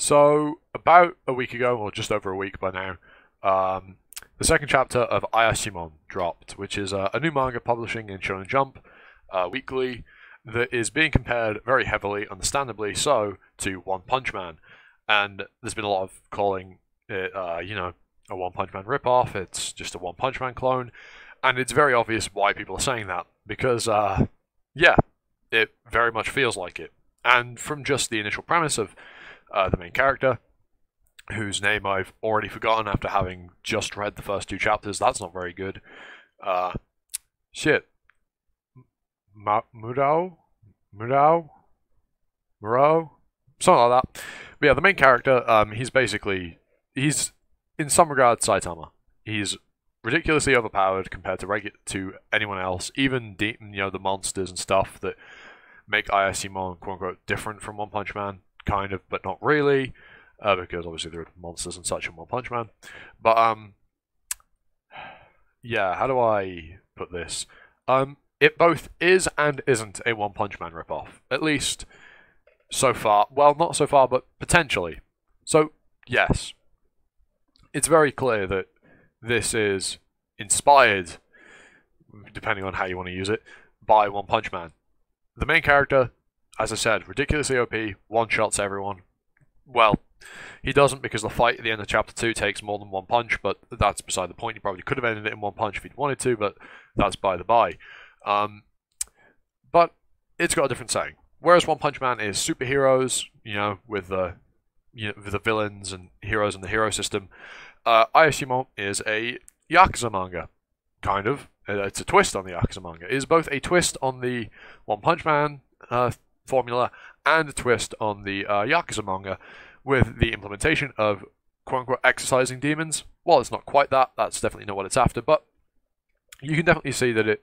So, about a week ago, or just over a week by now, the second chapter of Ayashimon dropped, which is a new manga publishing in Shonen Jump weekly that is being compared very heavily, understandably so, to One Punch Man. And there's been a lot of calling it, a One Punch Man ripoff. It's just a One Punch Man clone. And it's very obvious why people are saying that, because, yeah, it very much feels like it. And from just the initial premise of the main character, whose name I've already forgotten after having just read the first two chapters. That's not very good. Shit. Murao? Something like that. But yeah, the main character, he's in some regards Saitama. He's ridiculously overpowered compared to anyone else, even the monsters and stuff that make Ayashimon quote unquote different from One Punch Man. Kind of, but not really, because obviously there are monsters and such in One Punch Man. But, yeah, how do I put this? It both is and isn't a One Punch Man ripoff. At least, so far. Well, not so far, but potentially. So, yes. It's very clear that this is inspired, depending on how you want to use it, by One Punch Man. The main character, as I said, ridiculously OP, one-shots everyone. Well, he doesn't, because the fight at the end of Chapter 2 takes more than one punch, but that's beside the point. He probably could have ended it in one punch if he'd wanted to, but that's by the by. But it's got a different setting. Whereas One Punch Man is superheroes, with the villains and heroes in the hero system, Ayashimon is a yakuza manga, kind of. It's a twist on the yakuza manga. It is both a twist on the One Punch Man formula and a twist on the yakuza manga, with the implementation of quote-unquote exercising demons. Well, it's not quite that. That's definitely not what it's after, but you can definitely see that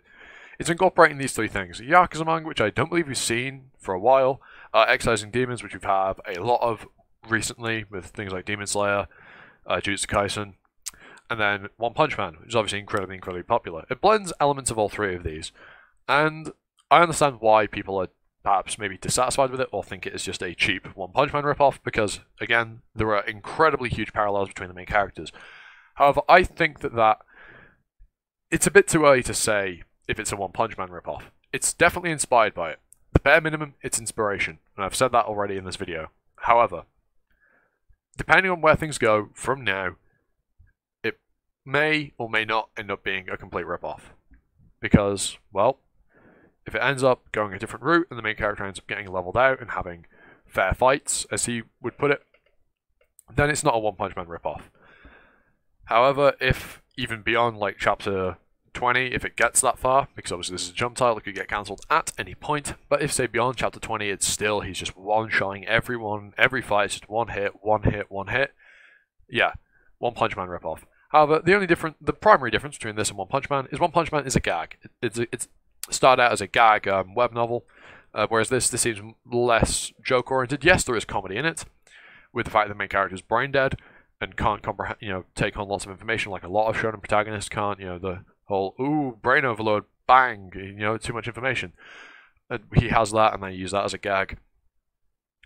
it's incorporating these three things. Yakuza manga, which I don't believe we've seen for a while. Exercising demons, which we've had a lot of recently with things like Demon Slayer, Jujutsu Kaisen, and then One Punch Man, which is obviously incredibly popular. It blends elements of all three of these, and I understand why people are perhaps maybe dissatisfied with it or think it is just a cheap One Punch Man ripoff, because, again, there are incredibly huge parallels between the main characters. However, I think that it's a bit too early to say if it's a One Punch Man ripoff. It's definitely inspired by it. The bare minimum, it's inspiration, and I've said that already in this video. However, depending on where things go from now, it may or may not end up being a complete ripoff. Because, well, if it ends up going a different route and the main character ends up getting leveled out and having fair fights, as he would put it, then it's not a One Punch Man ripoff. However, if even beyond like chapter 20, if it gets that far, because obviously this is a jump title, it could get cancelled at any point, but if say beyond chapter 20, it's still, he's just one-shotting everyone, every fight is just one hit, yeah, One Punch Man ripoff. However, the primary difference between this and One Punch Man is a gag. It's started out as a gag web novel, whereas this seems less joke-oriented. Yes, there is comedy in it, with the fact that the main character is brain dead and can't comprehend, take on lots of information like a lot of shonen protagonists can't. The whole brain overload, bang, too much information. And he has that, and they use that as a gag.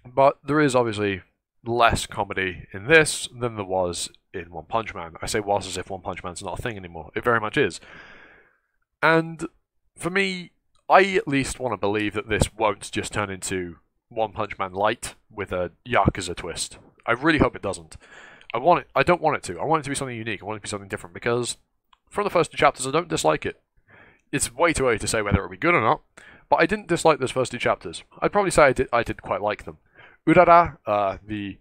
But there is obviously less comedy in this than there was in One Punch Man. I say was as if One Punch Man's not a thing anymore. It very much is. And for me, I at least want to believe that this won't just turn into One Punch Man Light with a Yakuza twist. I really hope it doesn't. I don't want it to. I want it to be something unique. I want it to be something different, because from the first two chapters, I don't dislike it. It's way too early to say whether it will be good or not, but I didn't dislike those first two chapters. I'd probably say I did quite like them. Urara, the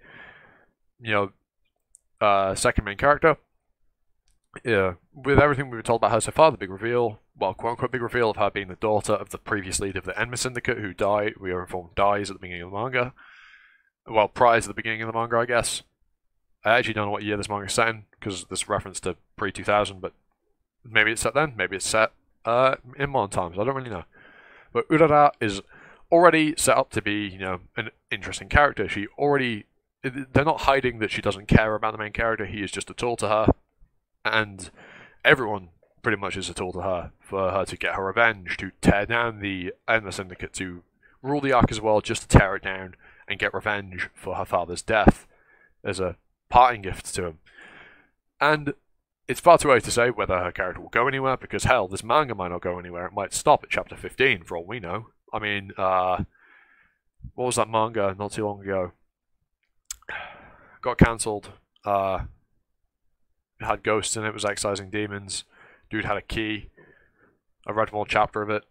second main character, with everything we were told about her so far, the big reveal, well, quote-unquote big reveal of her being the daughter of the previous leader of the Enma Syndicate, who we are informed dies at the beginning of the manga. Well, prior to the beginning of the manga, I guess. I actually don't know what year this manga is set in, because this reference to pre-2000, but maybe it's set then, maybe it's set in modern times, I don't really know. But Urara is already set up to be, an interesting character. They're not hiding that she doesn't care about the main character, he is just a tool to her, and everyone pretty much is a tool to her, for her to get her revenge, to tear down the Enma Syndicate, to rule the Yakuza world just to tear it down and get revenge for her father's death. as a parting gift to him. And it's far too early to say whether her character will go anywhere, because hell, this manga might not go anywhere. It might stop at chapter 15 for all we know. I mean, what was that manga not too long ago? Got cancelled. It had ghosts in it, was excising demons. Dude had a key. I read one chapter of it.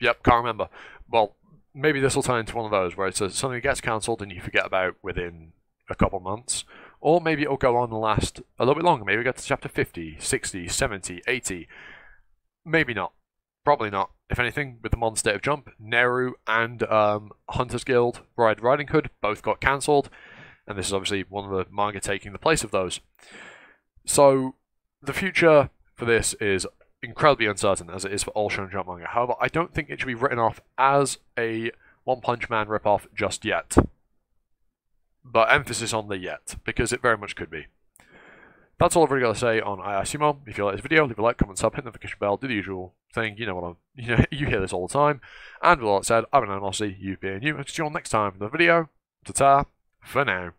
Yep, can't remember. Well, maybe this will turn into one of those where it's something that gets cancelled and you forget about within a couple months. Or maybe it'll go on and last a little bit longer. Maybe we get to chapter 50, 60, 70, 80. Maybe not. Probably not. If anything, with the modern state of Jump, Neru and Hunter's Guild, Riding Hood both got cancelled. And this is obviously one of the manga taking the place of those. So, the future for this is incredibly uncertain, as it is for all Shonen Jump manga. However, I don't think it should be written off as a One Punch Man ripoff just yet. But emphasis on the yet, because it very much could be. That's all I've really got to say on Ayashimo. If you like this video, leave a like, comment, sub, hit the notification bell, do the usual thing. You know what you hear this all the time. And with all that said, I've been Animosity, you've been you. I'll see you all next time in the video. Ta-ta, for now.